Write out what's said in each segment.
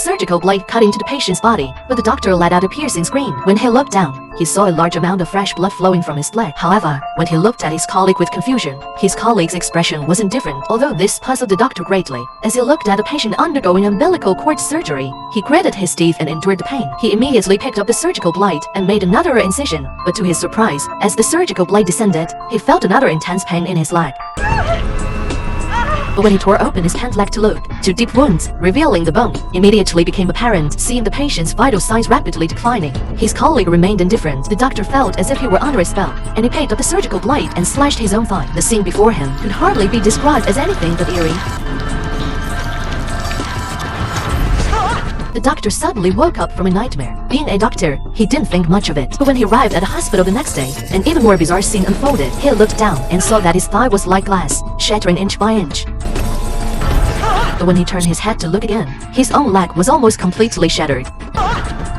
surgical blade cut into the patient's body, but the doctor let out a piercing scream. When he looked down, he saw a large amount of fresh blood flowing from his leg. However, when he looked at his colleague with confusion, his colleague's expression was indifferent, although this puzzled the doctor greatly. As he looked at a patient undergoing umbilical cord surgery, he gritted his teeth and endured the pain. He immediately picked up the surgical blade and made another incision, but to his surprise, as the surgical blade descended, he felt another intense pain in his leg. But when he tore open his pant leg to look, two deep wounds, revealing the bone, immediately became apparent, seeing the patient's vital signs rapidly declining. His colleague remained indifferent. The doctor felt as if he were under a spell, and he picked up the surgical blade and slashed his own thigh. The scene before him could hardly be described as anything but eerie. The doctor suddenly woke up from a nightmare. Being a doctor, he didn't think much of it. But when he arrived at the hospital the next day, an even more bizarre scene unfolded. He looked down and saw that his thigh was like glass, shattering inch by inch. But when he turned his head to look again, his own leg was almost completely shattered.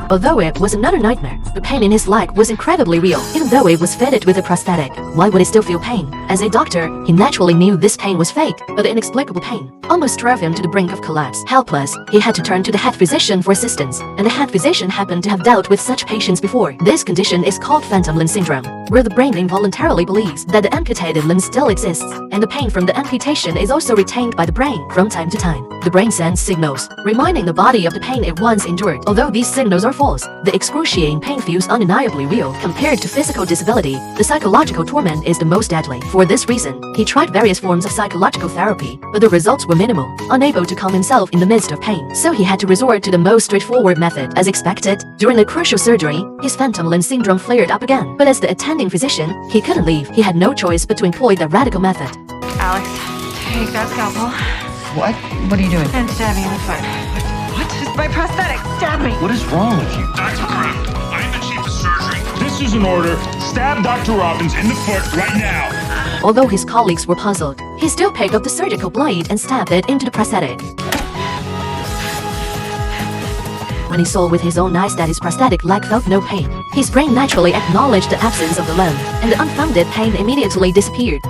Although it was another nightmare, the pain in his leg was incredibly real. Even though it was fitted with a prosthetic, why would he still feel pain? As a doctor, he naturally knew this pain was fake, but the inexplicable pain almost drove him to the brink of collapse. Helpless, he had to turn to the head physician for assistance, and the head physician happened to have dealt with such patients before. This condition is called phantom limb syndrome, where the brain involuntarily believes that the amputated limb still exists, and the pain from the amputation is also retained by the brain from time to time. The brain sends signals, reminding the body of the pain it once endured. Although these signals are false, the excruciating pain feels undeniably real. Compared to physical disability, the psychological torment is the most deadly. For this reason, he tried various forms of psychological therapy, but the results were minimal. Unable to calm himself in the midst of pain, so he had to resort to the most straightforward method. As expected, during the crucial surgery, his phantom limb syndrome flared up again. But as the attending physician, he couldn't leave. He had no choice but to employ the radical method. Alex, take that scalpel. What? What are you doing? And stab me in the foot. What? It's my prosthetic. Stab me. What is wrong with you? Dr. Kraft, I am the chief of surgery. This is an order. Stab Dr. Robbins in the foot right now. Although his colleagues were puzzled, he still picked up the surgical blade and stabbed it into the prosthetic. When he saw with his own eyes that his prosthetic leg felt no pain, his brain naturally acknowledged the absence of the limb, and the unfounded pain immediately disappeared.